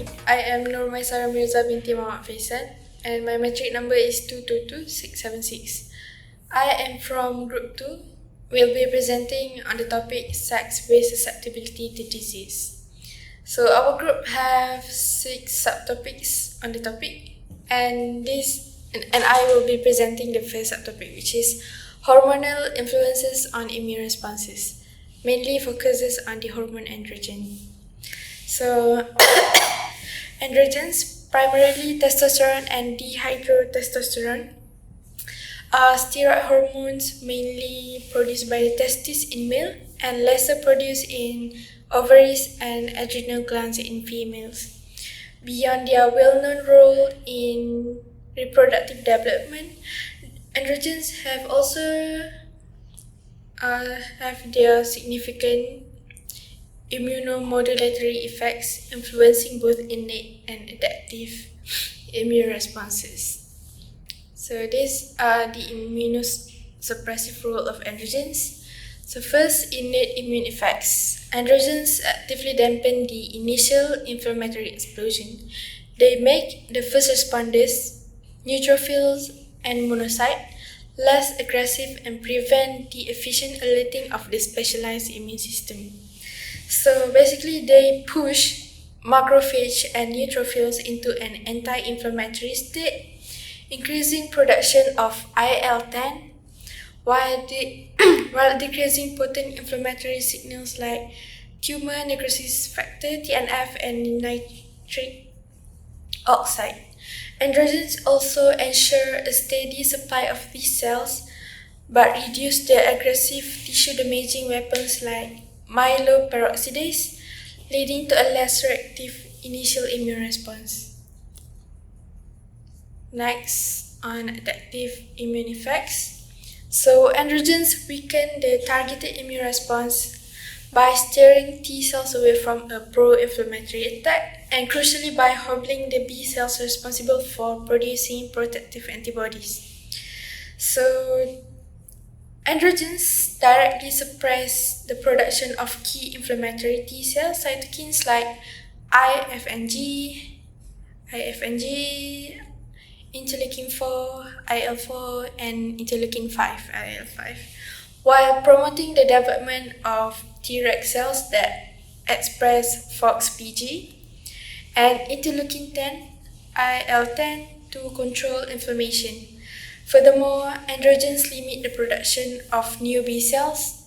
morning. I am Nur Maisara Mirza binti Muhammad Faisal and my metric number is 222676. I am from Group 2. We'll be presenting on the topic sex-based susceptibility to disease. So our group have 6 subtopics on the topic and I will be presenting the first subtopic, which is hormonal influences on immune responses, mainly focuses on the hormone androgen. So androgens, primarily testosterone and dihydrotestosterone, are steroid hormones mainly produced by the testes in male and lesser produced in ovaries and adrenal glands in females. Beyond their well-known role in reproductive development, androgens have also have their significant immunomodulatory effects, influencing both innate and adaptive immune responses. So these are the immunosuppressive role of androgens. So first, innate immune effects. Androgens actively dampen the initial inflammatory explosion. They make the first responders, neutrophils and monocytes, less aggressive and prevent the efficient alerting of the specialized immune system. So basically, they push macrophage and neutrophils into an anti-inflammatory state, increasing production of IL-10 while decreasing potent inflammatory signals like tumor necrosis factor, TNF, and nitric oxide. Androgens also ensure a steady supply of these cells but reduce their aggressive tissue-damaging weapons like myeloperoxidase, leading to a less reactive initial immune response. Next, on adaptive immune effects. So androgens weaken the targeted immune response by steering T cells away from a pro-inflammatory attack and crucially by hobbling the B cells responsible for producing protective antibodies. So androgens directly suppress the production of key inflammatory T cell cytokines like IFNG, interleukin-4, IL-4, and interleukin-5, IL-5, while promoting the development of Treg cells that express FOXP-G and interleukin-10, IL-10 to control inflammation. Furthermore, androgens limit the production of new B cells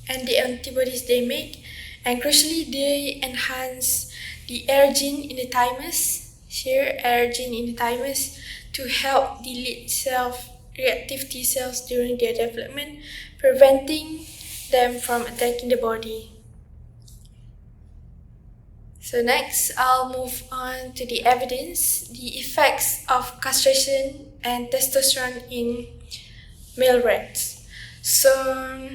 and the antibodies they make, and crucially, they enhance the ER gene in the thymus, to help delete self-reactive T cells during their development, preventing them from attacking the body. So next, I'll move on to the evidence, the effects of castration and testosterone in male rats. So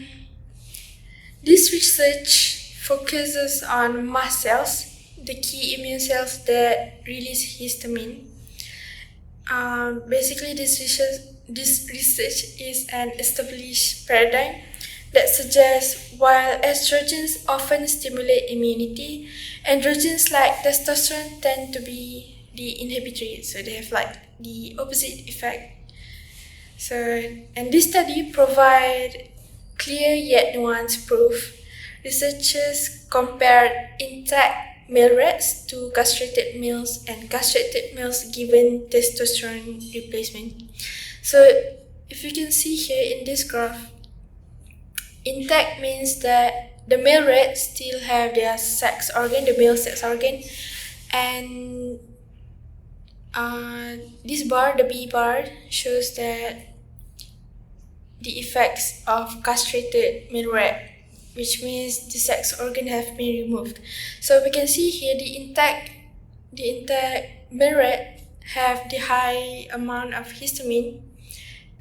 this research focuses on mast cells, the key immune cells that release histamine. Basically, this research is an established paradigm that suggests while estrogens often stimulate immunity, androgens like testosterone tend to be the inhibitory, so they have like the opposite effect. So, and this study provide clear yet nuanced proof. Researchers compared intact male rats to castrated males and castrated males given testosterone replacement. So if you can see here in this graph, intact means that the male rats still have their sex organ, the male sex organ, and this bar, the B bar, shows that the effects of castrated male rat, which means the sex organ have been removed. So we can see here the intact male rat have the high amount of histamine,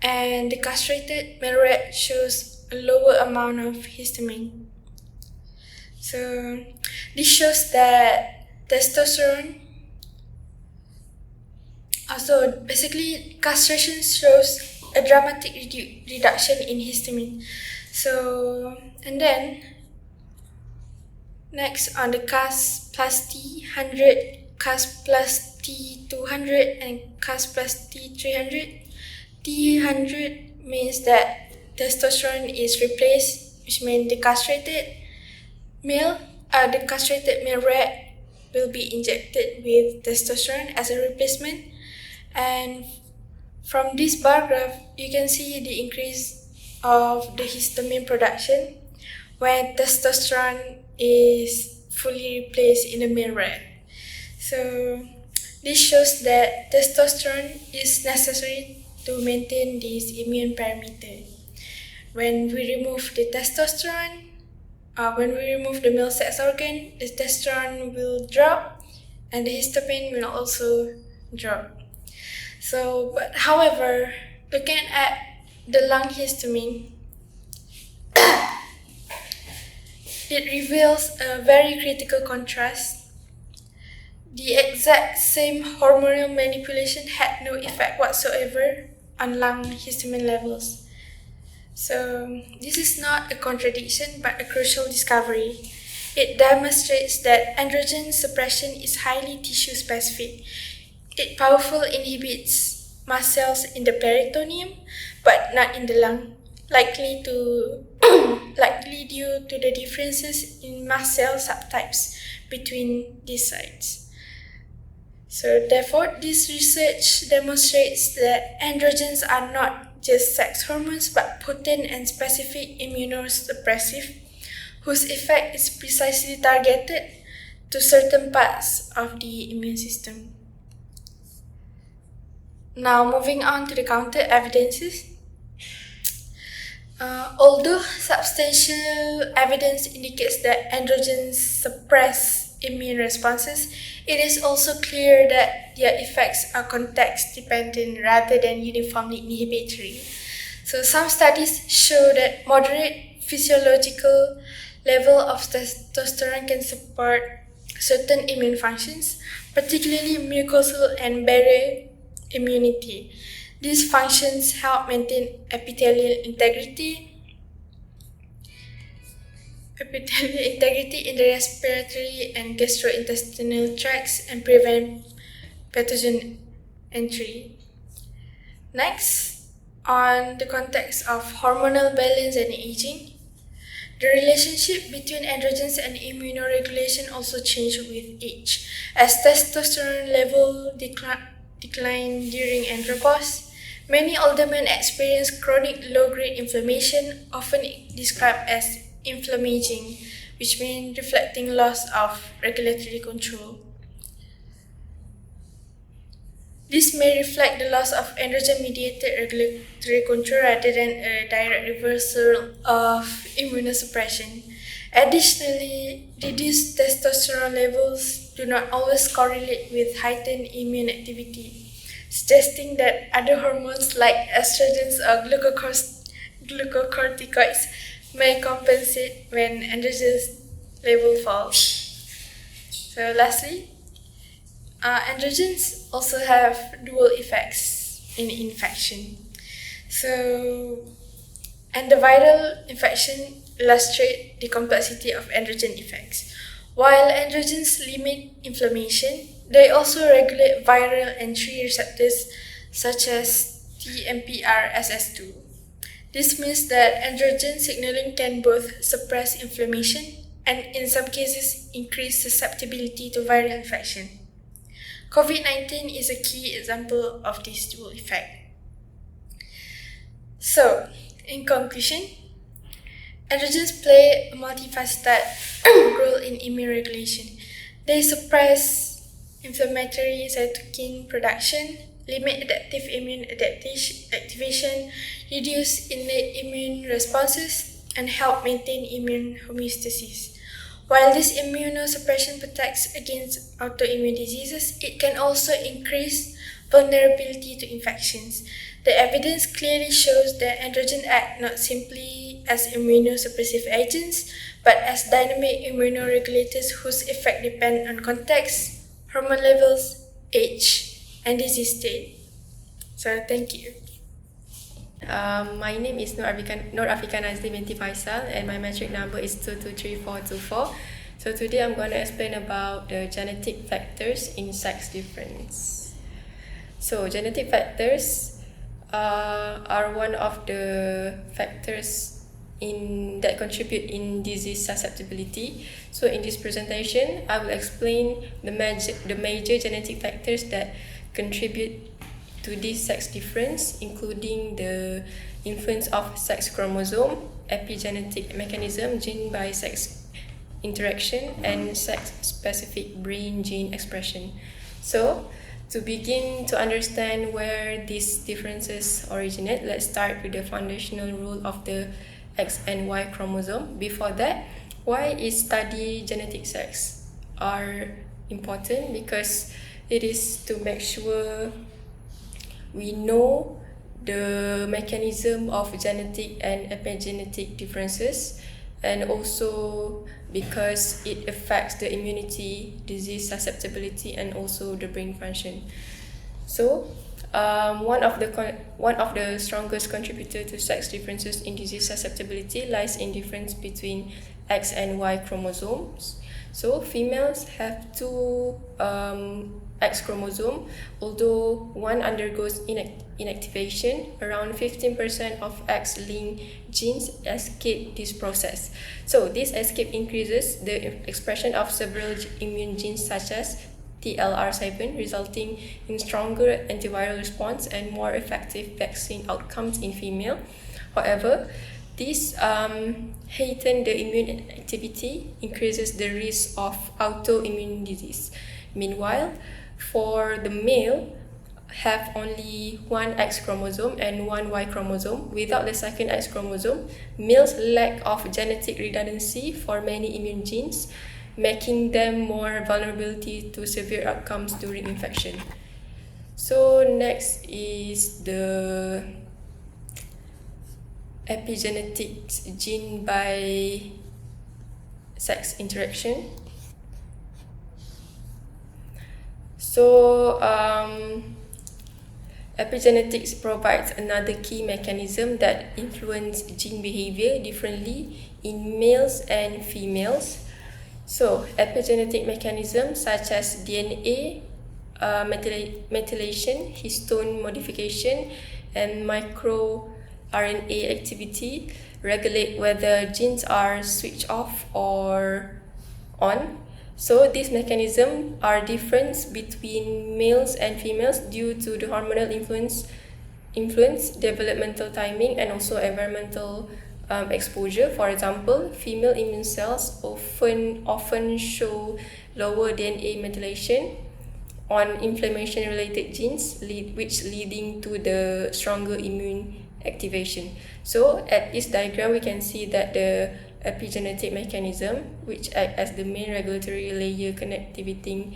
and the castrated male rat shows a lower amount of histamine. So this shows that testosterone. Also, basically, castration shows a dramatic reduction in histamine. So, and then Next, on the Cas plus T 100, Cas plus T 200, and Cas plus T 300. T 100 means that testosterone is replaced, which means the castrated male rat will be injected with testosterone as a replacement. And from this bar graph, you can see the increase of the histamine production when testosterone is fully replaced in the male rat. So this shows that testosterone is necessary to maintain this immune parameter. When we remove the testosterone, when we remove the male sex organ, the testosterone will drop and the histamine will also drop. So, but however, looking at the lung histamine, it reveals a very critical contrast. The exact same hormonal manipulation had no effect whatsoever on lung histamine levels. So, this is not a contradiction but a crucial discovery. It demonstrates that androgen suppression is highly tissue specific. It powerfully inhibits mast cells in the peritoneum but not in the lung, likely due to the differences in mast cell subtypes between these sites. So therefore, this research demonstrates that androgens are not just sex hormones but potent and specific immunosuppressive whose effect is precisely targeted to certain parts of the immune system. Now moving on to the counter evidences. Although substantial evidence indicates that androgens suppress immune responses, it is also clear that their effects are context dependent rather than uniformly inhibitory. So some studies show that moderate physiological level of testosterone can support certain immune functions, particularly mucosal and barrier immunity. These functions help maintain epithelial integrity in the respiratory and gastrointestinal tracts and prevent pathogen entry. Next, on the context of hormonal balance and aging, the relationship between androgens and immunoregulation also change with age. As testosterone level decline during andropause, many older men experience chronic low-grade inflammation, often described as inflammaging, which means reflecting loss of regulatory control. This may reflect the loss of androgen-mediated regulatory control rather than a direct reversal of immunosuppression. Additionally, reduced testosterone levels do not always correlate with heightened immune activity, suggesting that other hormones like estrogens or glucocorticoids may compensate when androgen level falls. So lastly, androgens also have dual effects in infection. And the viral infection illustrate the complexity of androgen effects. While androgens limit inflammation, they also regulate viral entry receptors such as TMPRSS2. This means that androgen signaling can both suppress inflammation and in some cases increase susceptibility to viral infection. COVID-19 is a key example of this dual effect. So, in conclusion, androgens play a multifaceted role in immune regulation. They suppress inflammatory cytokine production, limit adaptive immune activation, reduce innate immune responses, and help maintain immune homeostasis. While this immunosuppression protects against autoimmune diseases, it can also increase vulnerability to infections. The evidence clearly shows that androgens act not simply as immunosuppressive agents, but as dynamic immunoregulators whose effect depend on context, hormone levels, age, and disease state. So, thank you. My name is Nur Afika Nazli binti Faisal and my metric number is 223424. So today I'm going to explain about the genetic factors in sex difference. So genetic factors are one of the factors that contribute in disease susceptibility. So in this presentation, I will explain the major genetic factors that contribute to this sex difference, including the influence of sex chromosome, epigenetic mechanism, gene by sex interaction, and sex-specific brain gene expression. So, to begin to understand where these differences originate, let's start with the foundational role of the X and Y chromosome. Before that, why is study genetic sex are important? Because it is to make sure we know the mechanism of genetic and epigenetic differences, and also because it affects the immunity, disease susceptibility, and also the brain function. So, one of the strongest contributor to sex differences in disease susceptibility lies in difference between X and Y chromosomes. So females have two X chromosome, although one undergoes inactivation. Around 15% of X-linked genes escape this process. So this escape increases the expression of several immune genes such as TLR7, resulting in stronger antiviral response and more effective vaccine outcomes in female. However, this heighten the immune activity, increases the risk of autoimmune disease. Meanwhile, for the male, have only one X chromosome and one Y chromosome. Without the second X chromosome, males lack of genetic redundancy for many immune genes, making them more vulnerability to severe outcomes during infection. So next is the epigenetics gene by sex interaction. So epigenetics provides another key mechanism that influences gene behavior differently in males and females. So epigenetic mechanisms such as DNA methylation, histone modification, and microRNA activity regulate whether genes are switched off or on. So these mechanisms are different between males and females due to the hormonal influence, developmental timing, and also environmental exposure. For example, female immune cells often show lower DNA methylation on inflammation-related genes, which leading to the stronger immune activation. So at this diagram, we can see that the epigenetic mechanism, which act as the main regulatory layer connectiving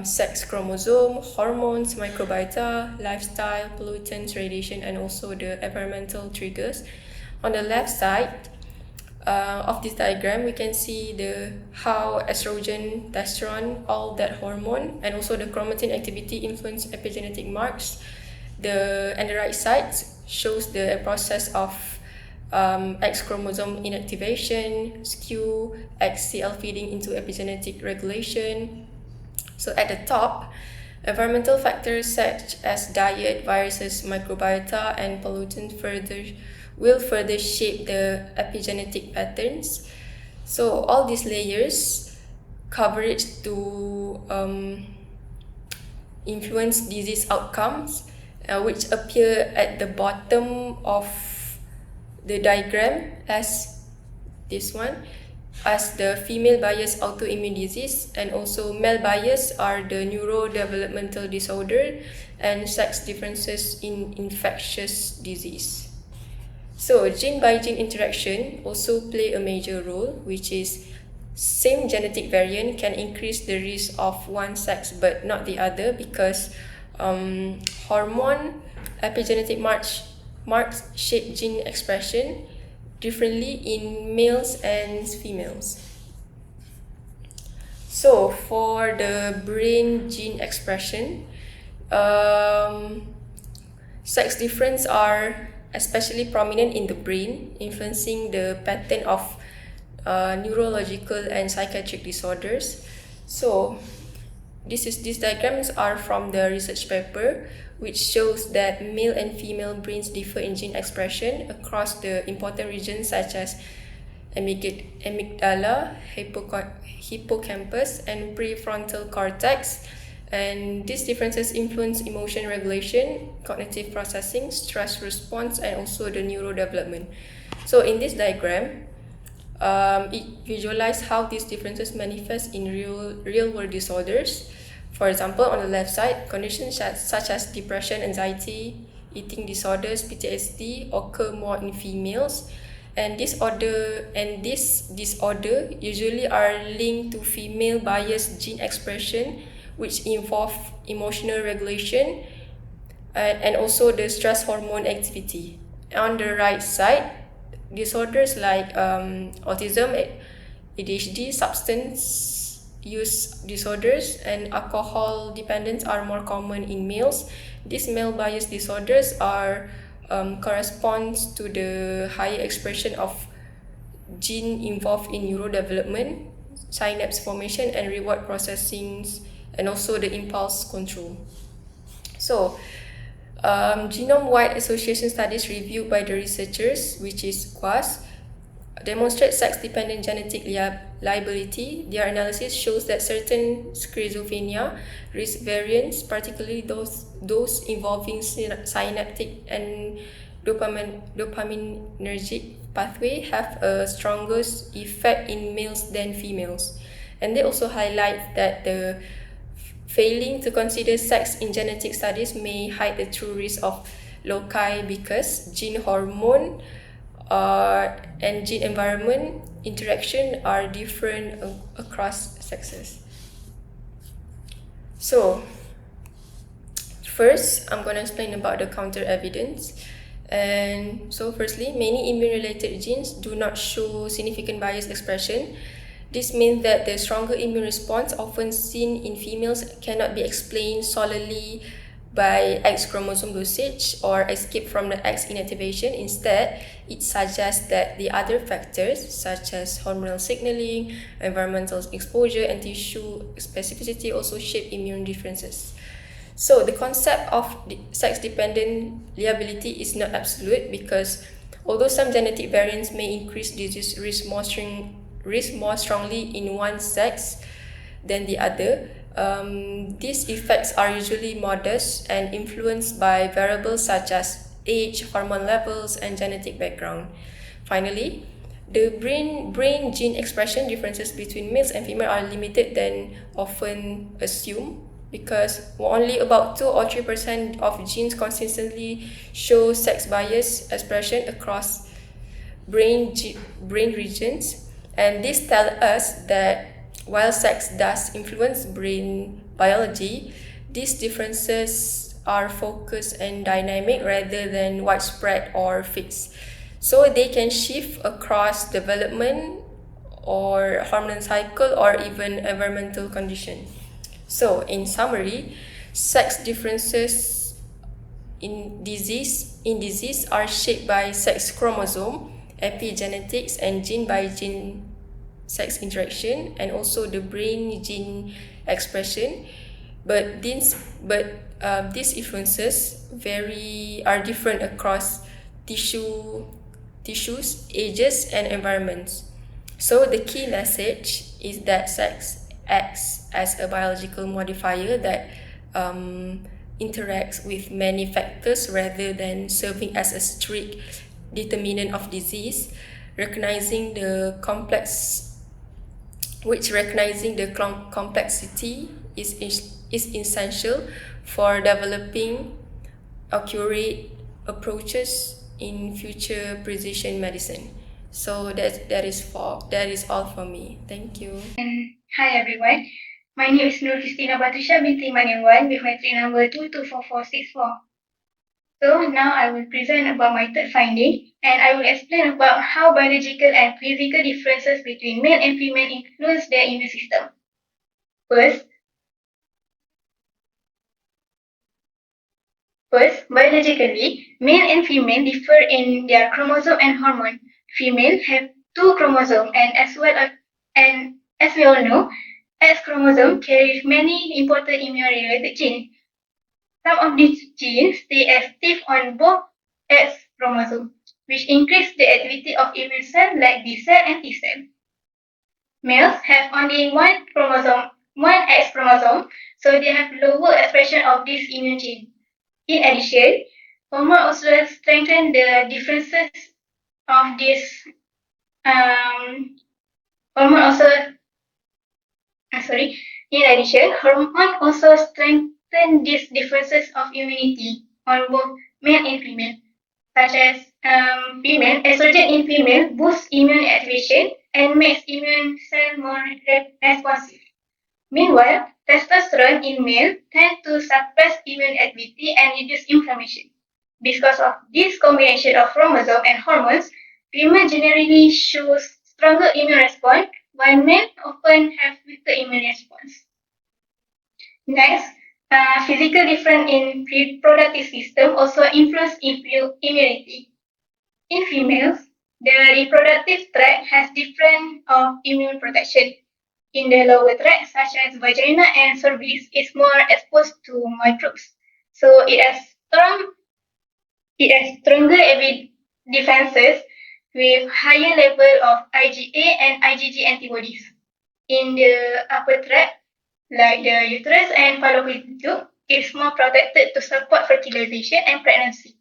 sex chromosome, hormones, microbiota, lifestyle, pollutants, radiation, and also the environmental triggers. On the left side of this diagram, we can see how estrogen, testosterone, all that hormone, and also the chromatin activity influence epigenetic marks. And the right side shows the process of X chromosome inactivation, skew, XCL feeding into epigenetic regulation. So at the top, environmental factors such as diet, viruses, microbiota, and pollutants will further shape the epigenetic patterns. So all these layers coverage to influence disease outcomes, which appear at the bottom of the diagram as this one, as the female bias autoimmune disease, and also male bias are the neurodevelopmental disorder and sex differences in infectious disease. So gene by gene interaction also play a major role, which is same genetic variant can increase the risk of one sex but not the other, because hormone epigenetic marks shape gene expression differently in males and females. So for the brain gene expression, sex difference are especially prominent in the brain, influencing the pattern of neurological and psychiatric disorders. So these diagrams are from the research paper, which shows that male and female brains differ in gene expression across the important regions such as amygdala, hippocampus, and prefrontal cortex. And these differences influence emotion regulation, cognitive processing, stress response, and also the neurodevelopment. So in this diagram, it visualizes how these differences manifest in real-world disorders. For example, on the left side, conditions such as depression, anxiety, eating disorders, PTSD occur more in females, and this disorder usually are linked to female biased gene expression, which involve emotional regulation and also the stress hormone activity. On the right side, disorders like autism, ADHD, substance use disorders, and alcohol dependence are more common in males. These male bias disorders are corresponds to the higher expression of gene involved in neurodevelopment, synapse formation, and reward processing, and also the impulse control. So, genome-wide association studies reviewed by the researchers, which is QUAS, demonstrate sex-dependent genetic liability. Their analysis shows that certain schizophrenia risk variants, particularly those involving synaptic and dopaminergic pathway, have a stronger effect in males than females. And they also highlight that the failing to consider sex in genetic studies may hide the true risk of loci because gene hormone and gene environment interaction are different across sexes. So, first, I'm going to explain about the counter evidence. And so, firstly, many immune-related genes do not show significant bias expression. This means that the stronger immune response often seen in females cannot be explained solely by X chromosome dosage or escape from the X inactivation. Instead, it suggests that the other factors such as hormonal signaling, environmental exposure, and tissue specificity also shape immune differences. So the concept of sex-dependent liability is not absolute because although some genetic variants may increase disease risk more strongly in one sex than the other, these effects are usually modest and influenced by variables such as age, hormone levels, and genetic background. Finally, the brain gene expression differences between males and females are limited than often assumed because only about 2 or 3% of genes consistently show sex bias expression across brain regions, and this tells us that while sex does influence brain biology, these differences are focused and dynamic rather than widespread or fixed. So they can shift across development or hormone cycle or even environmental condition. So in summary, sex differences in disease are shaped by sex chromosome, epigenetics, and gene by gene sex interaction, and also the brain gene expression. But these influences are different across tissues, ages, and environments. So the key message is that sex acts as a biological modifier that interacts with many factors rather than serving as a strict determinant of disease. Recognizing the complexity is essential for developing accurate approaches in future precision medicine. So that is all for me. Thank you. And hi everyone. My name is Nur Christina Batusha binti Maniwan with my three number 224464. So now I will present about my third finding and I will explain about how biological and physical differences between male and female influence their immune system. First, biologically, male and female differ in their chromosome and hormone. Female have two chromosomes, and as we all know, X chromosome carries many important immune-related genes. Some of these genes stay active on both X chromosomes, which increase the activity of immune cells like B cell and T cell. Males have only one chromosome, one X chromosome, so they have lower expression of this immune gene. In addition, hormone also strengthen the differences of this hormone also In addition, hormone also strengthen these differences of immunity on both male and female, such as female estrogen in female boosts immune activation and makes immune cell more responsive. Meanwhile, testosterone in male tend to suppress immune activity and reduce inflammation. Because of this combination of chromosome and hormones, female generally shows stronger immune response, while men often have weaker immune response. Next, physical difference in reproductive system also influence immunity. In females, the reproductive tract has different immune protection. In the lower tract, such as vagina and cervix, is more exposed to microbes, so it has stronger defenses with higher level of IgA and IgG antibodies. In the upper tract, like the uterus and fallopian tube, is more protected to support fertilization and pregnancy.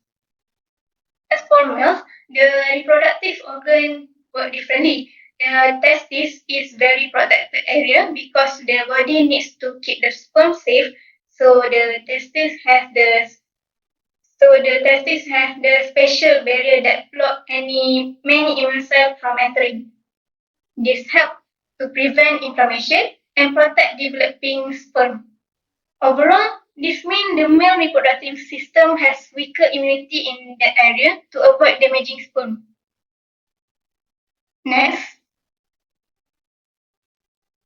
As for males, the reproductive organ work differently. The testis is very protected area because the body needs to keep the sperm safe. So the testis has the special barrier that block many immune cells from entering. This helps to prevent inflammation and protect developing sperm. Overall, this means the male reproductive system has weaker immunity in that area to avoid damaging sperm. Next,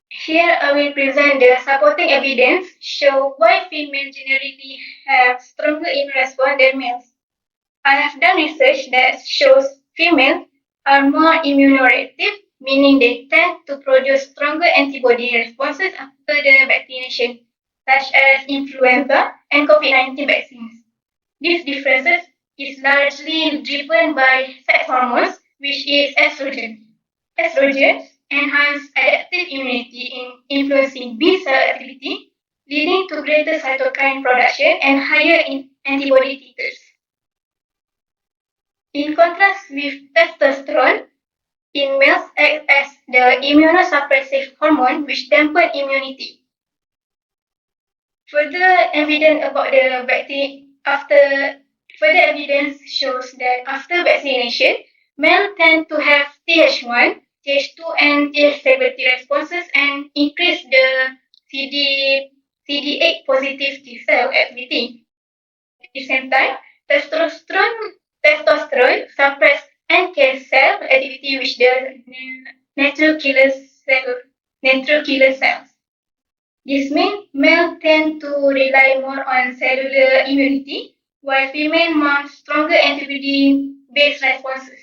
here I will present the supporting evidence show why females generally have stronger immune response than males. I have done research that shows females are more immunoreactive, meaning they tend to produce stronger antibody responses after the vaccination, such as influenza and COVID-19 vaccines. These differences is largely driven by sex hormones, which is estrogen. Estrogen enhance adaptive immunity in influencing B cell activity, leading to greater cytokine production and higher antibody titers. In contrast with testosterone, in males acts as the immunosuppressive hormone which dampen immunity. Further evidence shows that after vaccination, males tend to have Th1, Th2, and Th17 responses and increase the CD8 positive T cell activity. At the same time, testosterone suppresses NK cell activity which the natural killer cells. This means males tend to rely more on cellular immunity, while females mount stronger antibody-based responses.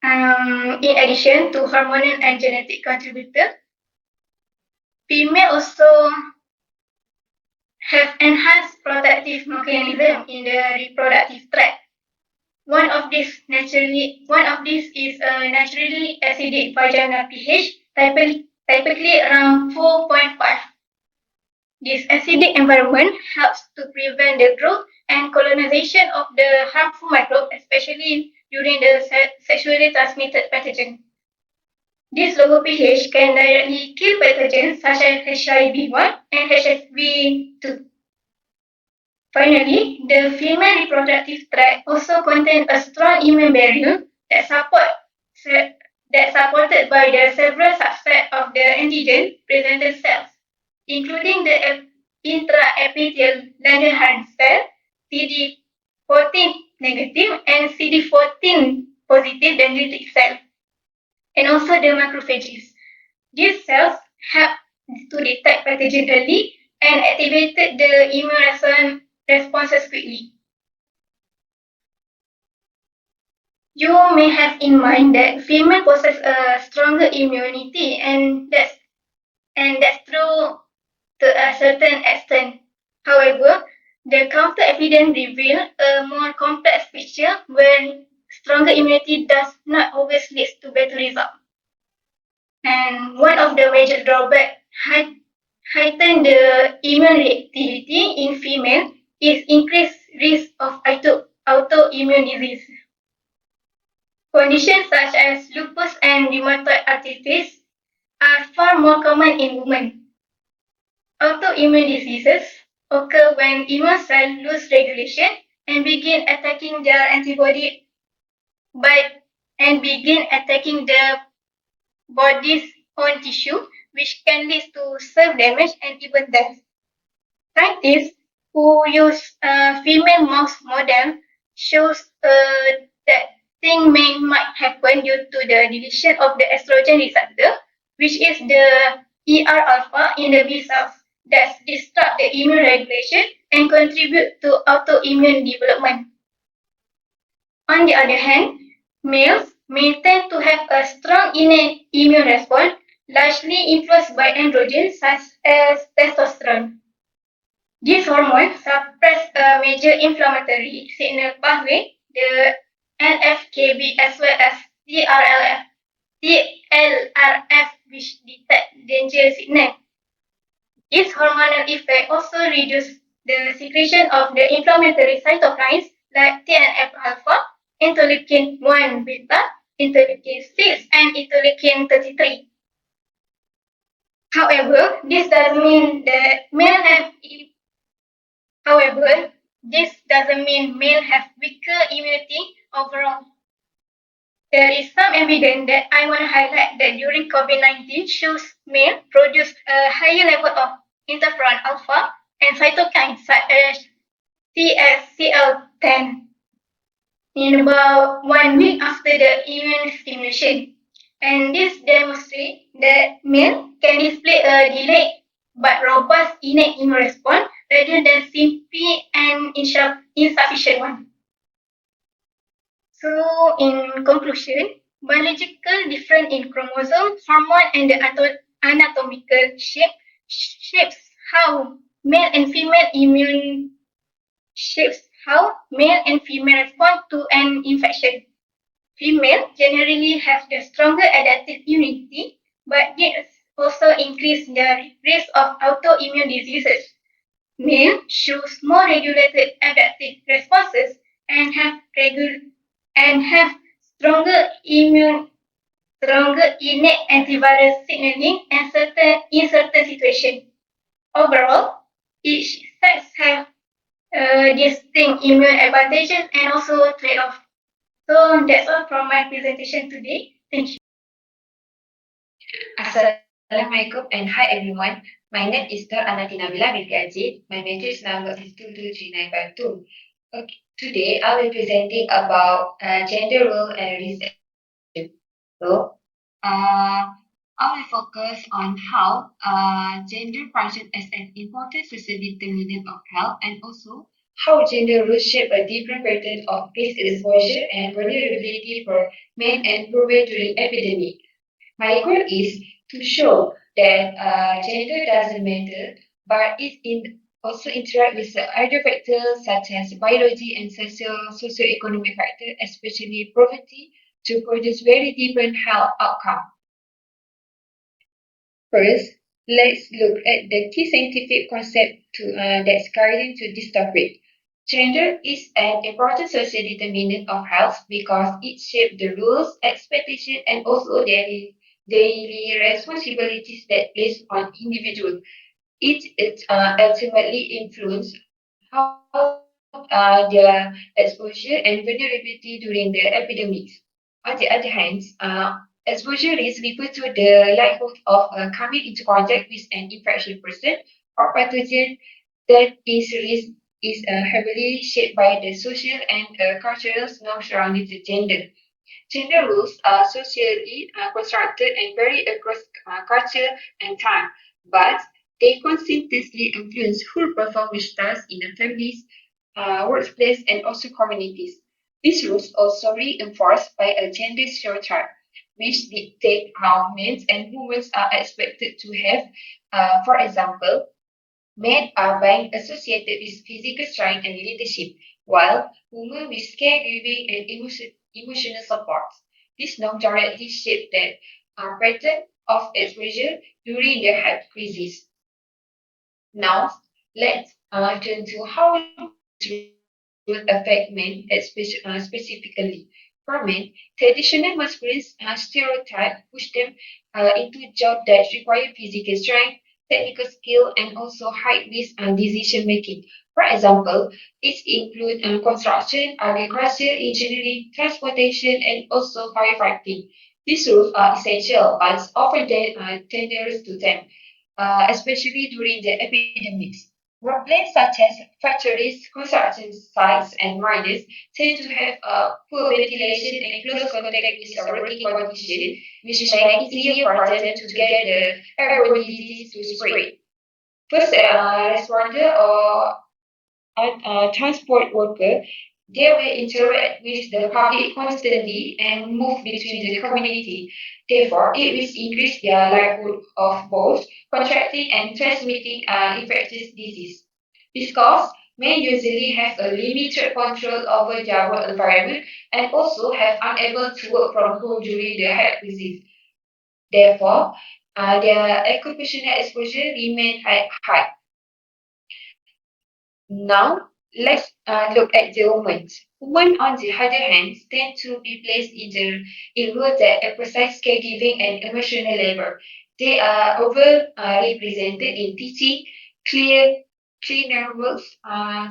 In addition to hormonal and genetic contributors, females also have enhanced protective mechanism in the reproductive tract. One of these is a naturally acidic vaginal pH, typically around 4.5. This acidic environment helps to prevent the growth and colonization of the harmful microbes, especially during the sexually transmitted pathogen. This lower pH can directly kill pathogens such as HIV-1 and HSV-2. Finally, the female reproductive tract also contains a strong immune barrier that supported by the several subsets of the antigen-presented cells, including the intraepithelial Langerhans cell, CD14 negative and CD14 positive dendritic cells, and also the macrophages. These cells help to detect pathogen early and activated the immune responses quickly. You may have in mind that female possess a stronger immunity, and that's true to a certain extent. However, the counter evidence reveal a more complex picture where stronger immunity does not always lead to better results. And one of the major drawbacks heighten the immune reactivity in female is increased risk of autoimmune disease. Conditions such as lupus and rheumatoid arthritis are far more common in women. Autoimmune diseases occur when immune cells lose regulation and begin attacking their antibody by and begin attacking the body's own tissue, which can lead to cell damage and even death. Scientists who use a female mouse model shows that thing might happen due to the deletion of the estrogen receptor, which is the ER alpha in the B cells that disrupt the immune regulation and contribute to autoimmune development. On the other hand, males may tend to have a strong innate immune response, largely influenced by androgens such as testosterone. This hormone suppress a major inflammatory signal pathway, the NFKB, as well as TLRF, which detect danger signal. This hormonal effect also reduces the secretion of the inflammatory cytokines like TNF alpha, interleukin 1 beta, interleukin 6, and interleukin 33. However, this doesn't mean that male have However, this doesn't mean males have weaker immunity overall. There is some evidence that I want to highlight that during COVID-19 shows males produce a higher level of interferon alpha and cytokines such as CSCL10 in about 1 week after the immune stimulation. And this demonstrates that males can display a delayed but robust innate immune response rather than simply an insufficient one. So, in conclusion, biological difference in chromosome, hormone, and the anatomical shapes how male and female immune shapes how male and female respond to an infection. Female generally have the stronger adaptive immunity, but this also increase the risk of autoimmune diseases. Male shows more regulated adaptive responses and have stronger innate antivirus signaling in certain situations. Overall, each sex have distinct immune advantages and also trade-off. So that's all from my presentation today. Thank you. Assalamualaikum and hi everyone. My name is Dr. Anati Nabila binti Ajit. My matrix number is 223952. Okay, today I will be presenting about gender role and risk. So, I will focus on how gender function as an important social determinant of health and also how gender roles shape a different pattern of risk exposure and vulnerability for men and women during epidemic. My goal is to show that gender doesn't matter, but also interact with the other factors such as biology and socioeconomic factors, especially poverty, to produce very different health outcome. First, let's look at the key scientific concept that's correlating to this topic. Gender is an important social determinant of health because it shapes the rules, expectations, and also daily responsibilities that place on individuals. It ultimately influences how their exposure and vulnerability during the epidemics. On the other hand, exposure risk refers to the likelihood of coming into contact with an infectious person or pathogen. That is risk is heavily shaped by the social and cultural norms surrounding the gender. Gender roles are socially constructed and vary across culture and time, but they consistently influence who perform which tasks in the families, workplace, and also communities. These rules also reinforced by a gender stereotype, which dictate how men and women are expected to have. For example, men are being associated with physical strength and leadership, while women with caregiving and emotional support. This norm directly shaped that pattern of exposure during the health crisis. Now, let's turn to how will affect men specifically. For men, traditional masculine stereotype push them into jobs that require physical strength, technical skill, and also high risk decision making. For example, it includes construction, agriculture, engineering, transportation, and also firefighting. These roles are essential but often dangerous to them, especially during the epidemics. Workplaces such as factories, construction sites, and mines tend to have poor ventilation and close contact with working conditions, which make it easier for them to get the airborne disease to spread. First responder or transport worker, they will interact with the public constantly and move between the community. Therefore, it will increase their likelihood of both contracting and transmitting infectious disease. Because men usually have a limited control over their work environment and also have unable to work from home during the health disease. Therefore, their occupational exposure remain high. Now, let's look at the women. Women, on the other hand, tend to be placed in roles that emphasize caregiving and emotional labor. They are over represented in teaching, clear, cleaner works,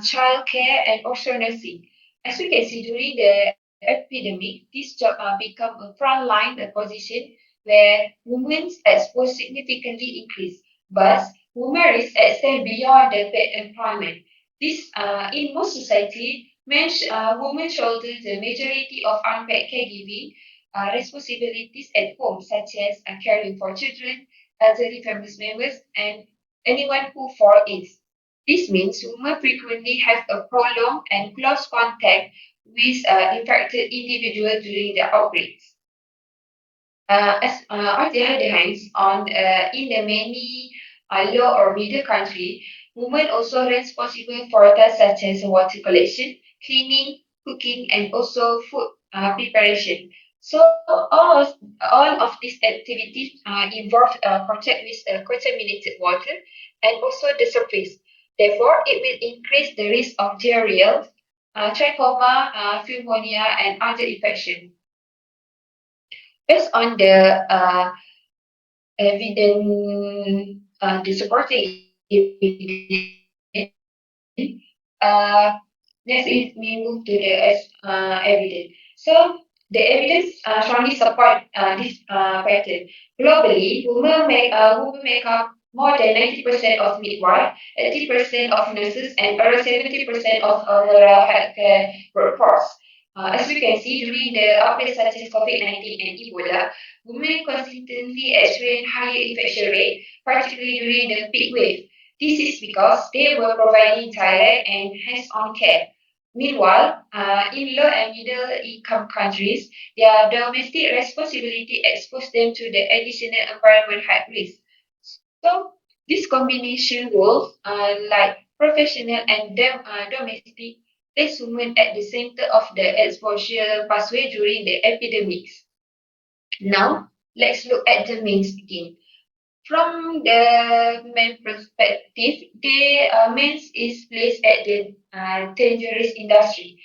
child care, and also nursing. As we can see during the epidemic, this job become a frontline position where women's exposure significantly increase. But women risk extend beyond the paid employment. This, in most society, women shoulder the majority of unpaid caregiving responsibilities at home, such as caring for children, elderly family members, and anyone who fall ill. This means women frequently have a prolonged and close contact with infected individuals during the outbreaks. On the other hand, in the many low or middle country, women also responsible for tasks such as water collection, cleaning, cooking, and also food preparation. So all of these activities involve contact with contaminated water and also the surface. Therefore, it will increase the risk of diarrhea, trachoma, pneumonia, and other infections. Based on the evidence, the supporting evidence, next is we move to the evidence. So the evidence strongly support this pattern. Globally, women make up more than 90% of midwives, 80% of nurses, and around 70% of our healthcare workforce. As we can see, during the outbreaks such as COVID-19 and Ebola, women consistently experience higher infection rate, particularly during the peak wave. This is because they were providing direct and hands-on care. Meanwhile, in low and middle income countries, their domestic responsibility exposed them to the additional environment high risk. So, this combination roles, like professional and domestic, place women at the center of the exposure pathway during the epidemics. Now, let's look at the main again. From the men perspective, the men is placed at the dangerous industry.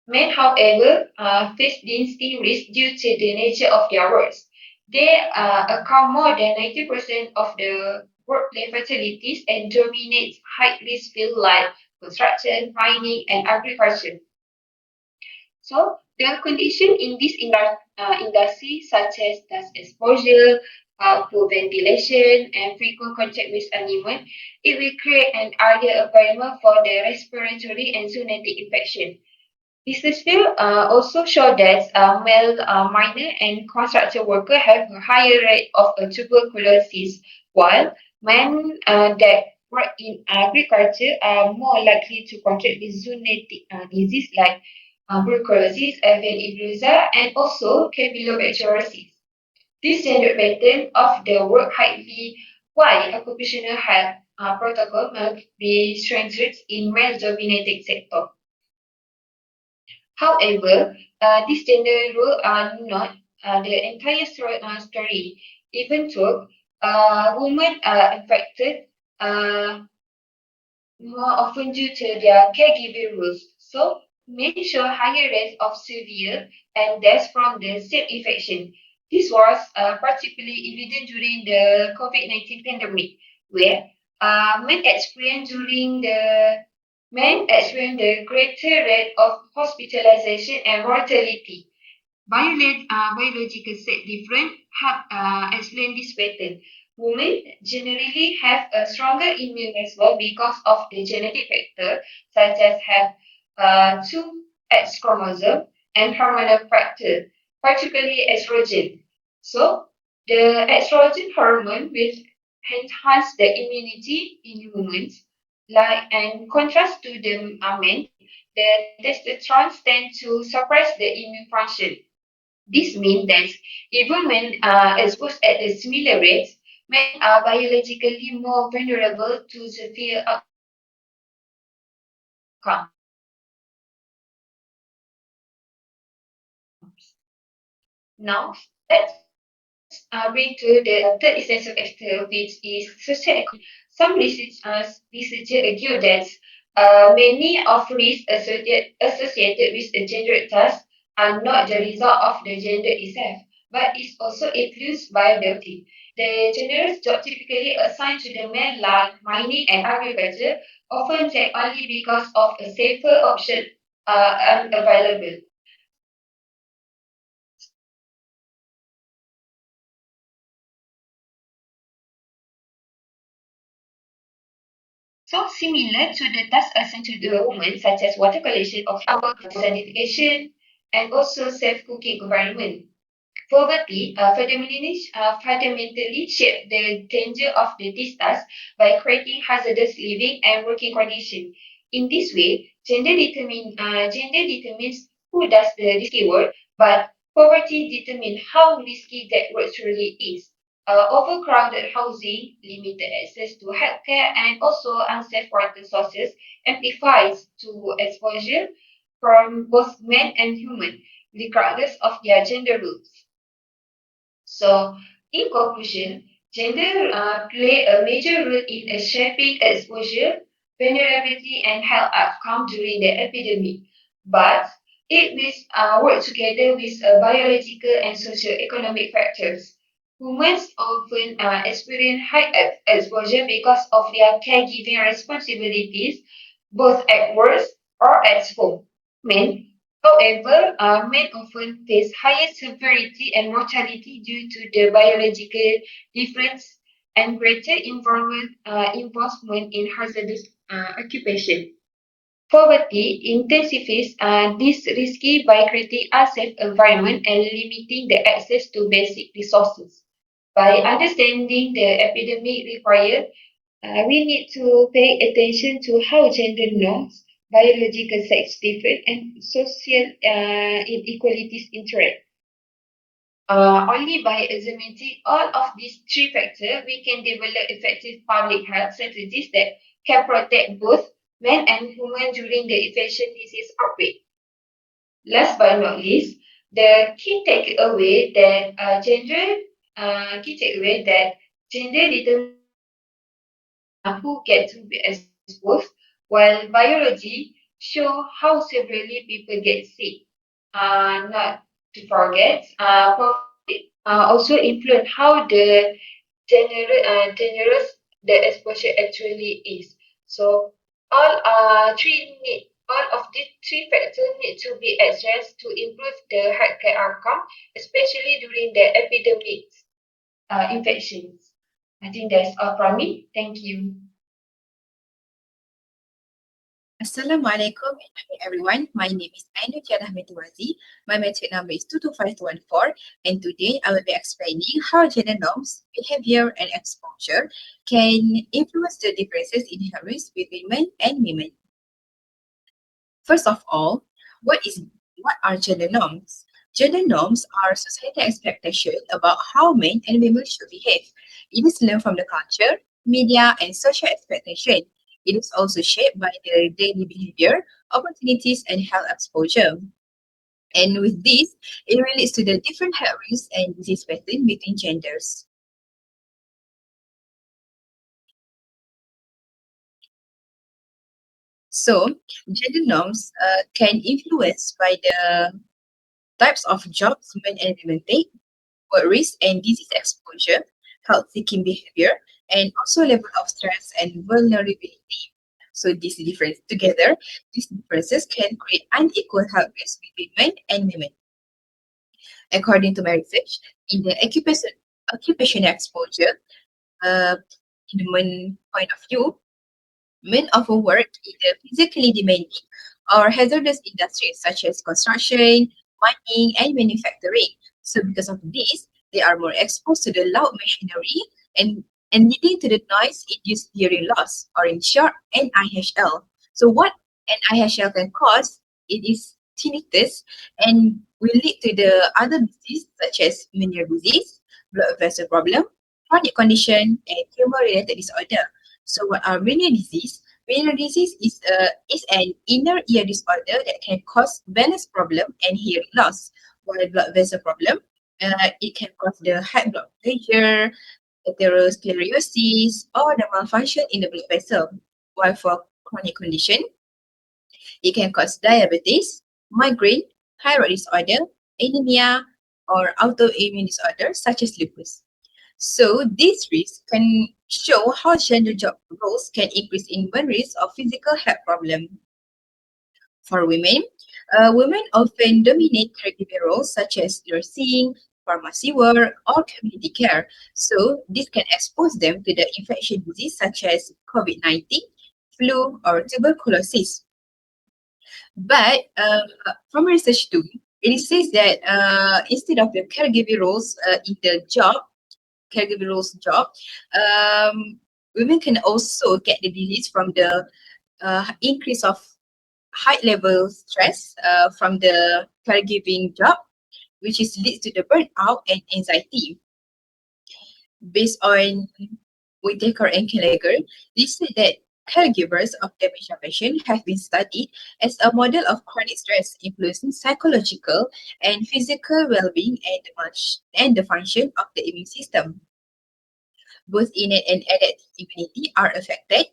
Men, however, face distinct risk due to the nature of their works. They account more than 90% of the workplace fatalities and dominate high-risk fields like construction, mining, and agriculture. So the condition in this industry, such as dust exposure, poor ventilation, and frequent contact with animals, it will create an ideal environment for the respiratory and zoonotic infection. Research field also show that male miner and construction worker have a higher rate of tuberculosis, while men that work in agriculture are more likely to contract with zoonotic disease like tuberculosis, avian influenza, and also campylobacteriosis. This gender pattern of the work highly why occupational health protocol must be strengthened in male-dominated sector. However, this gender role are not the entire story. Even though women are infected more often due to their caregiving roles. So, men show higher rates of severe and deaths from the same infection. This was particularly evident during the COVID-19 pandemic, where men experienced the greater rate of hospitalization and mortality. Biological sex difference help explain this pattern. Women generally have a stronger immune response because of the genetic factor, such as have two X chromosome and hormonal factor, particularly estrogen. So, the estrogen hormone will enhance the immunity in women, like and contrast to the men, the testosterone tend to suppress the immune function. This means that even when exposed at a similar rate, men are biologically more vulnerable to severe outcomes. Now, let's bring to the third essential factor, which is social equity. Some researchers argue that many of risks associated with the gender task are not the result of the gender itself, but is also influenced by the team. The generous job typically assigned to the men like mining and agriculture often take only because of a safer option unavailable. So similar to the tasks assigned to the women, such as water collection of our sanitation and also safe cooking environment. Poverty fundamentally shape the danger of these tasks by creating hazardous living and working conditions. In this way, gender determines who does the risky work, but poverty determines how risky that work truly is. Overcrowded housing, limited access to healthcare, and also unsafe water sources amplifies to exposure from both men and human, regardless of their gender roles. So, in conclusion, gender play a major role in shaping exposure, vulnerability, and health outcome during the epidemic. But it must work together with biological and socio-economic factors. Women often experience high exposure because of their caregiving responsibilities, both at work or at home. Men However, men often face higher severity and mortality due to the biological difference and greater involvement in hazardous occupation. Poverty intensifies this risky by creating unsafe environment and limiting the access to basic resources. By understanding the epidemic required, we need to pay attention to how gender norms, biological sex difference, and social inequalities interact. Only by examining all of these three factors, we can develop effective public health strategies that can protect both men and women during the infectious disease outbreak. Last but not least, the key takeaway that gender determines who get to be exposed, while biology show how severely people get sick. Not to forget, also influence how generous the exposure actually is. So all of these three factors need to be addressed to improve the healthcare outcome, especially during the epidemic infections. I think that's all from me. Thank you. Assalamualaikum everyone. My name is Ainu Tiara Metiwazi. My metric number is 22514, and today I will be explaining how gender norms, behavior, and exposure can influence the differences in health risk between men and women. First of all, what is What are gender norms? Gender norms are societal expectations about how men and women should behave. It is learned from the culture, media, and social expectation. It is also shaped by their daily behavior, opportunities, and health exposure. And with this, it relates to the different health risks and disease pattern between genders. So, gender norms can influence by the types of jobs men and women take, work risk and disease exposure, health-seeking behavior, and also level of stress and vulnerability. So these differences can create unequal health risks between men and women. According to my research, in the occupational exposure, in the men point of view, men often work in the physically demanding or hazardous industries such as construction, mining, and manufacturing. So, because of this, they are more exposed to the loud machinery and, and leading to the noise-induced hearing loss, or in short, NIHL. So, what NIHL can cause, it is tinnitus and will lead to the other disease such as menial disease, blood vessel problem, chronic condition, and tumor-related disorder. So what are menial disease? Menial disease is an inner ear disorder that can cause balance problem and hearing loss. While blood vessel problem, it can cause the high blood pressure, atherosclerosis, or the malfunction in the blood vessel. While for chronic condition, it can cause diabetes, migraine, thyroid disorder, anemia, or autoimmune disorders such as lupus. So these risks can show how gender job roles can increase in one risk of physical health problem. For women, women often dominate caregiving roles such as nursing, pharmacy work, or community care. So this can expose them to the infectious disease such as COVID-19, flu, or tuberculosis. But from research too, it says that instead of the caregiving roles in the caregiver roles job, women can also get the disease from the increase of high level stress from the caregiving job, which is leads to the burnout and anxiety. Based on Whitaker and Gallagher, they said that caregivers of dementia patients have been studied as a model of chronic stress influencing psychological and physical well-being and the function of the immune system. Both innate and adaptive immunity are affected.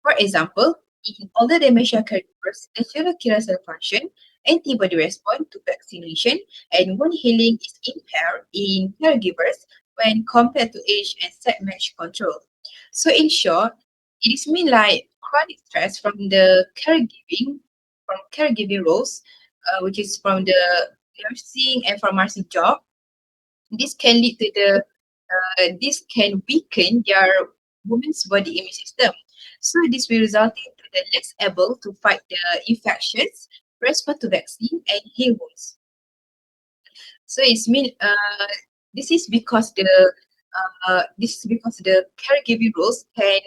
For example, in older dementia caregivers, natural killer cell function, antibody response to vaccination, and wound healing is impaired in caregivers when compared to age and set match control. So in short, it is mean like chronic stress from caregiving roles, which is from the nursing and pharmacy job. This can lead to this can weaken their woman's body immune system. So this will result in the less able to fight the infections, respond to vaccine, and heal wounds. So it's mean this is because the caregiving roles can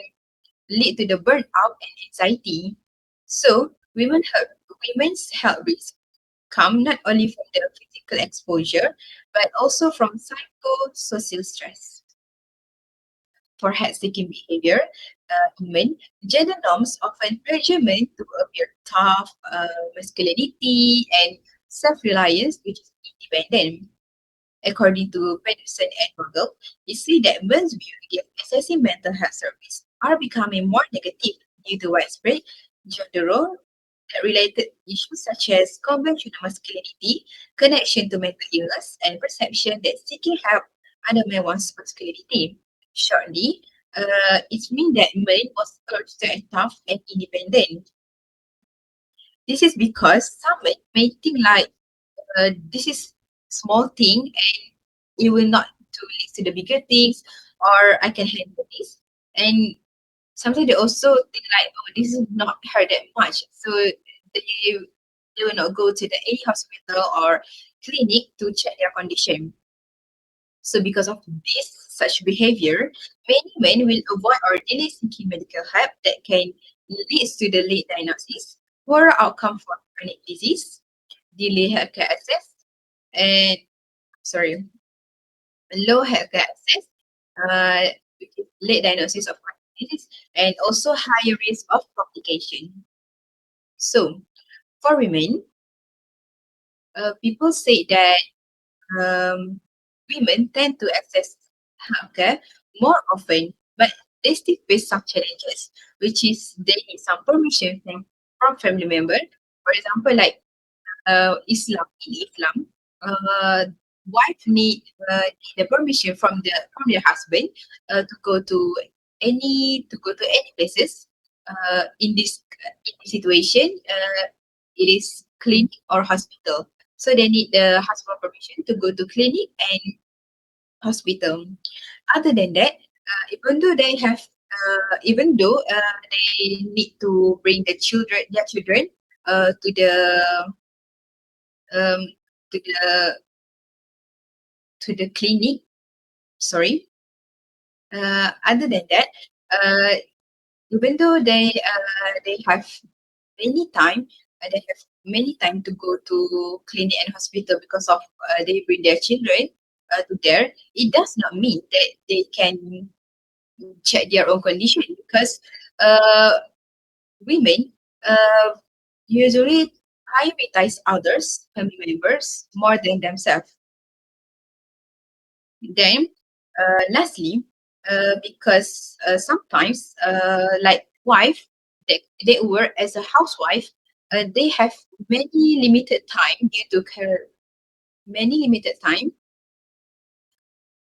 lead to the burnout and anxiety. So women's health risk come not only from the physical exposure but also from psychosocial stress. For health-seeking behavior, women, gender norms often pressure men to appear tough, masculinity, and self-reliance, which is independent. According to Pedersen and Vogel, we see that men's views of assessing mental health service are becoming more negative due to widespread gender role related issues such as conventional masculinity, connection to mental illness, and perception that seeking help undermines one's masculinity. Shortly, it means that men was urged to act tough and independent. This is because some men may think like this is small thing and it will not to lead to the bigger things or I can handle this. And sometimes they also think like, oh, this is not hurt that much. So they, they will not go to the any hospital or clinic to check their condition. So because of this such behavior, many men will avoid or delay seeking medical help that can lead to the late diagnosis, poor outcome for chronic disease, delay healthcare access, and low healthcare access, uh, which is late diagnosis of chronic disease, and also higher risk of complication. So, for women, people say that um, women tend to access healthcare more often, but they still face some challenges, which is they need some permission from family member. For example, like in Islam, uh, wife need the permission from their husband to go to any places. In this situation, it is clinic or hospital. So they need the husband permission to go to clinic and hospital. Other than that, even though they need to bring their children, to um, to the clinic. Sorry. Other than that, uh, even though they have many time to go to clinic and hospital because of they bring their children to there. It does not mean that they can check their own condition because uh, women uh, usually prioritize others, family members, more than themselves. Then, lastly, because sometimes, like wife, they work as a housewife, they have many limited time due to care, many limited time,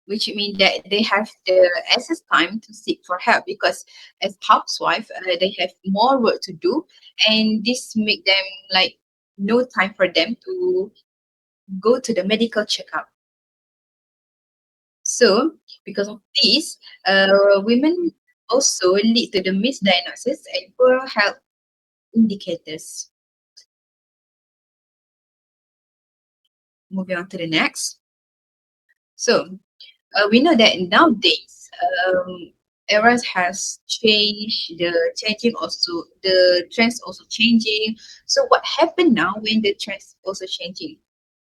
which means that they have the excess time to seek for help because as housewife, they have more work to do, and this make them like no time for them to go to the medical checkup. So, because of this, women also lead to the misdiagnosis and poor health indicators. Moving on to the next. So, we know that nowadays, eras has changed, the trends also changing. So, what happened now when the trends also changing?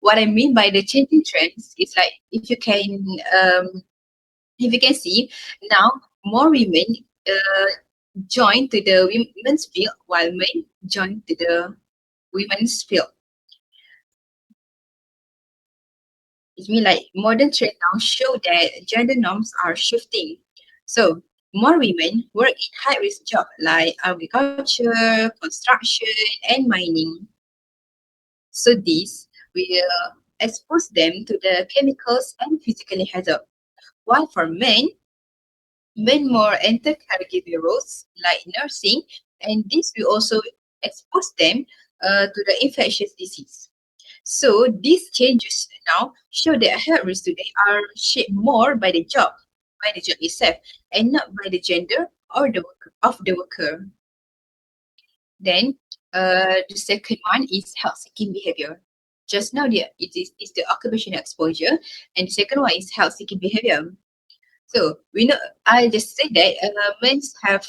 What I mean by the changing trends is like um, if you can see now more women uh, join to the women's field while men join to the women's field. It means like modern trend now show that gender norms are shifting. So more women work in high risk jobs like agriculture, construction, and mining. So this will expose them to the chemicals and physically hazard. While for men, men more enter caregiver roles like nursing, and this will also expose them to the infectious disease. So these changes now show that health risks today are shaped more by the job itself, and not by the gender or of the worker. Then the second one is health seeking behavior. Just now is the occupational exposure, and the second one is health seeking behavior. So we know. I just say that men have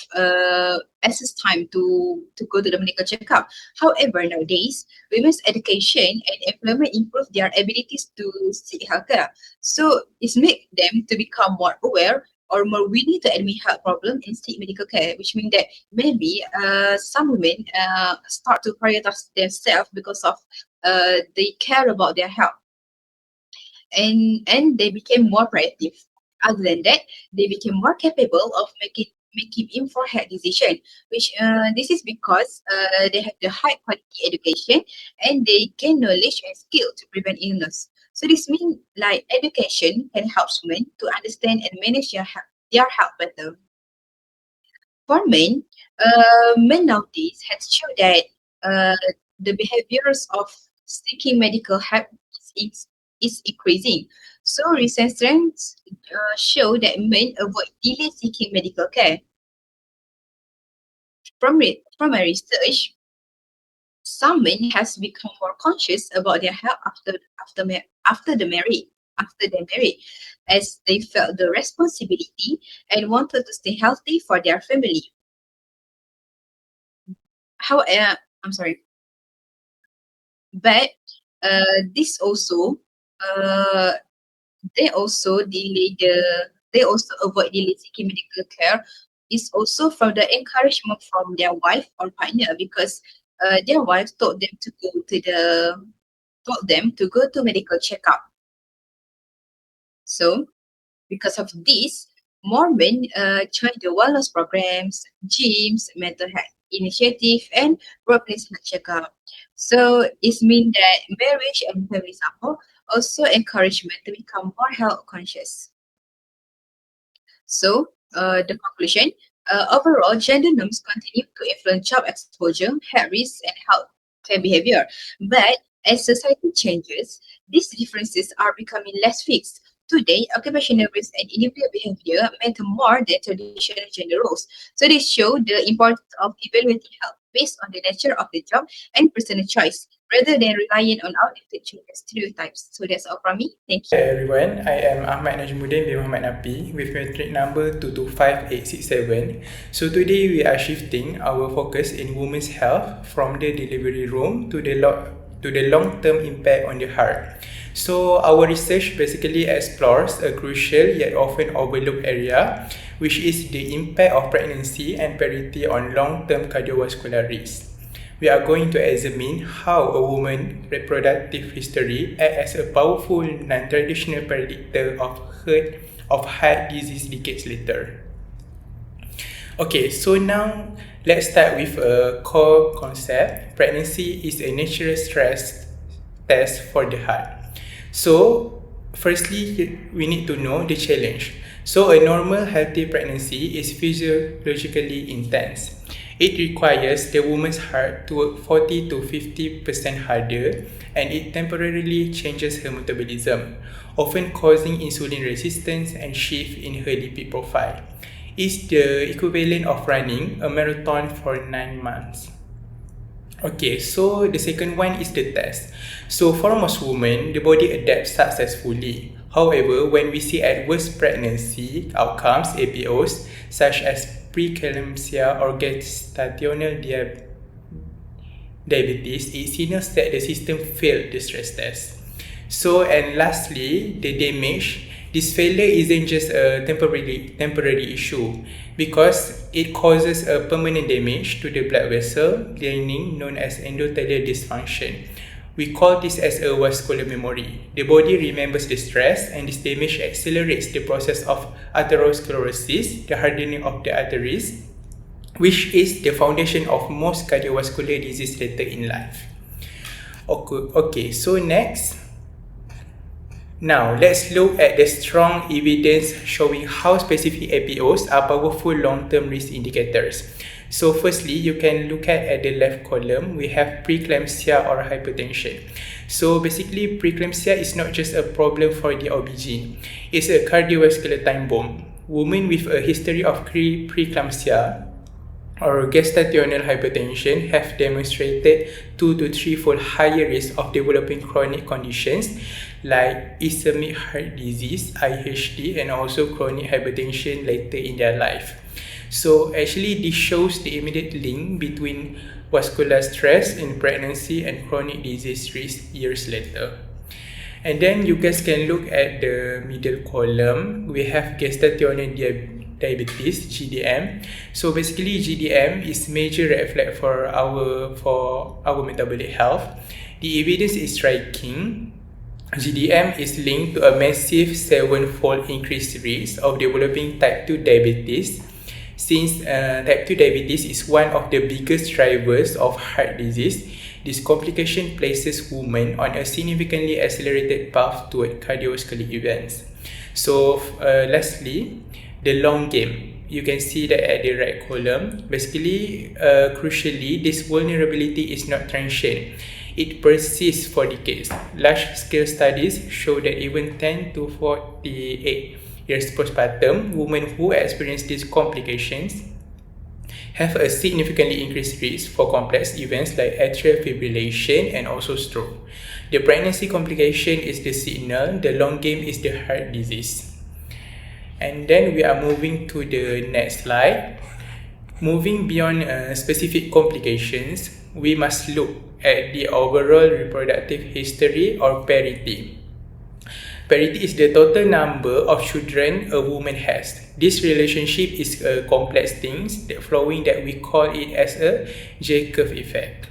excess time to go to the medical checkup. However, nowadays women's education and employment improve their abilities to seek healthcare. So it's make them to become more aware or more willing to admit health problem and seek medical care, which means that maybe some women start to prioritize themselves because of they care about their health, and they became more proactive. Other than that, they became more capable of making informed decision, which this is because they have the high quality education and they gain knowledge and skill to prevent illness. So this means like education can help women to understand and manage their health better. For men nowadays has shown that uh, the behaviors of seeking medical help is, is increasing. So recent trends show that men avoid delay seeking medical care. From my research, some men has become more conscious about their health after their marriage, as they felt the responsibility and wanted to stay healthy for their family. How I'm sorry, but This also they also they also avoid delay seeking medical care is also from the encouragement from their wife or partner, because their wife told them to go to medical checkup. So because of this, more men join the wellness programs, gyms, mental health initiative, and workplace health checkup. So it means that marriage and family support also encouragement to become more health conscious. So, the conclusion, overall, gender norms continue to influence job exposure, health risks, and health care behavior. But as society changes, these differences are becoming less fixed. Today, occupational risk and individual behavior matter more than traditional gender roles. So, they show the importance of evaluating health based on the nature of the job and personal choice, rather than relying on outdated gender stereotypes. So, that's all from me. Thank you. Hi everyone, I am Ahmad Najmuddin bin Muhammad Napi with metric number 225867. So today we are shifting our focus in women's health from the delivery room to the long-term impact on the heart. So our research basically explores a crucial yet often overlooked area, which is the impact of pregnancy and parity on long-term cardiovascular risk. We are going to examine how a woman's reproductive history acts as a powerful non-traditional predictor of heart disease decades later. Okay, so now let's start with a core concept. Pregnancy is a natural stress test for the heart. So, firstly, we need to know the challenge. So, a normal healthy pregnancy is physiologically intense. It requires the woman's heart to work 40 to 50% harder, and it temporarily changes her metabolism, often causing insulin resistance and shift in her lipid profile. It's the equivalent of running a marathon for 9 months. Okay, so the second one is the test. So for most women, the body adapts successfully. However, when we see adverse pregnancy outcomes, APOs, such as preeclampsia or gestational diabetes, it signals that the system failed the stress test. So, and lastly, the damage. This failure isn't just a temporary issue, because it causes a permanent damage to the blood vessel lining known as endothelial dysfunction. We call this as a vascular memory. The body remembers the stress, and this damage accelerates the process of atherosclerosis, the hardening of the arteries, which is the foundation of most cardiovascular disease later in life. Okay, so next. Now, let's look at the strong evidence showing how specific APOs are powerful long-term risk indicators. So firstly, you can look at the left column, we have preeclampsia or hypertension. So basically, preeclampsia is not just a problem for the OB-GYN, it's a cardiovascular time bomb. Women with a history of preeclampsia or gestational hypertension have demonstrated 2 to 3-fold higher risk of developing chronic conditions like ischemic heart disease, IHD, and also chronic hypertension later in their life. So actually this shows the immediate link between vascular stress in pregnancy and chronic disease risk years later. And then you guys can look at the middle column. We have gestational diabetes, GDM. So basically GDM is major red flag for our metabolic health. The evidence is striking. GDM is linked to a massive 7-fold increased risk of developing type 2 diabetes, since type 2 diabetes is one of the biggest drivers of heart disease. This complication places women on a significantly accelerated path toward cardiovascular events. So lastly, the long game. You can see that at the right column. Basically, crucially, this vulnerability is not transient. It persists for decades. Large-scale studies show that even 10 to 48 years postpartum, women who experience these complications have a significantly increased risk for complex events like atrial fibrillation and also stroke. The pregnancy complication is the signal, the long game is the heart disease. And then we are moving to the next slide. Moving beyond specific complications, we must look at the overall reproductive history, or parity. Parity is the total number of children a woman has. This relationship is a complex thing that we call it as a J-curve effect.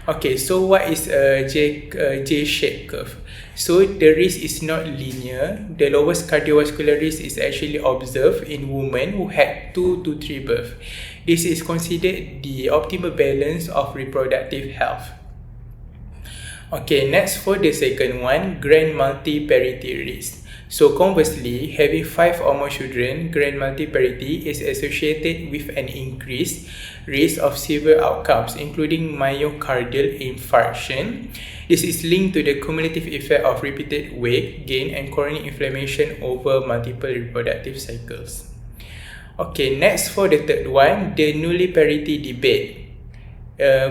Okay, so what is a J-shaped curve? So the risk is not linear. The lowest cardiovascular risk is actually observed in women who had 2 to 3 births. This is considered the optimal balance of reproductive health. Okay, next for the second one, grand multi-parity risk. So conversely, having 5 or more children, grand multi-parity is associated with an increased risk of severe outcomes, including myocardial infarction. This is linked to the cumulative effect of repeated weight gain and chronic inflammation over multiple reproductive cycles. Okay, next for the third one, the nulliparity debate,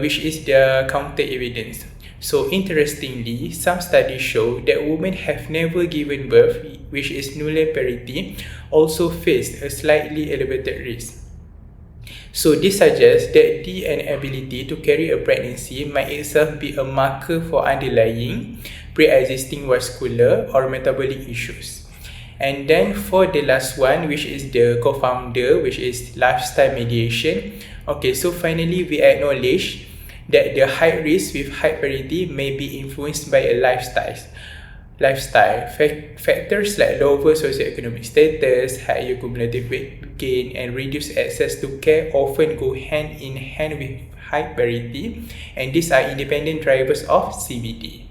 which is the counter evidence. So interestingly, some studies show that women have never given birth, which is nulliparity, also faced a slightly elevated risk. So this suggests that the inability to carry a pregnancy might itself be a marker for underlying pre-existing vascular or metabolic issues. And then for the last one, which is the co-founder, which is lifestyle mediation. Okay, so finally we acknowledge that the high risk with high parity may be influenced by a lifestyle. Factors like lower socioeconomic status, higher cumulative weight gain, and reduced access to care often go hand in hand with high parity, and these are independent drivers of CVD.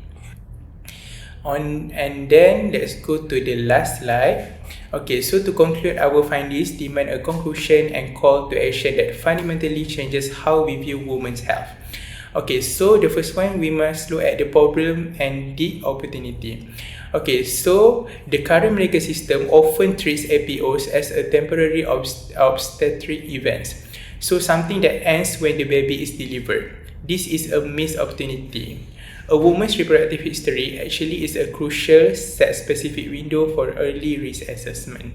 And then let's go to the last slide. Okay, so to conclude, our findings demand a conclusion and call to action that fundamentally changes how we view women's health. Okay, so the first one, we must look at the problem and the opportunity. Okay, so the current medical system often treats APOs as a temporary obstetric event. So something that ends when the baby is delivered. This is a missed opportunity. A woman's reproductive history actually is a crucial sex-specific window for early risk assessment.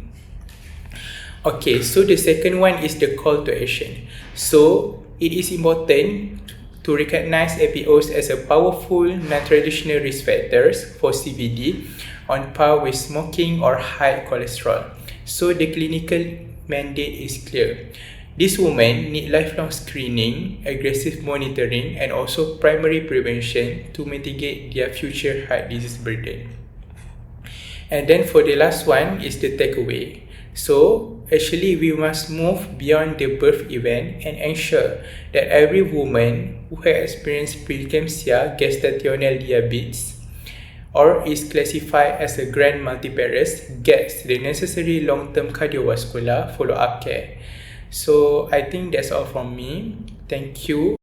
Okay, so the second one is the call to action. So it is important to recognize APOs as a powerful non-traditional risk factors for CVD on par with smoking or high cholesterol. So the clinical mandate is clear. These women need lifelong screening, aggressive monitoring, and also primary prevention to mitigate their future heart disease burden. And then for the last one is the takeaway. So actually we must move beyond the birth event and ensure that every woman who has experienced preeclampsia, gestational diabetes, or is classified as a grand multiparous gets the necessary long-term cardiovascular follow-up care. So I think that's all from me. Thank you.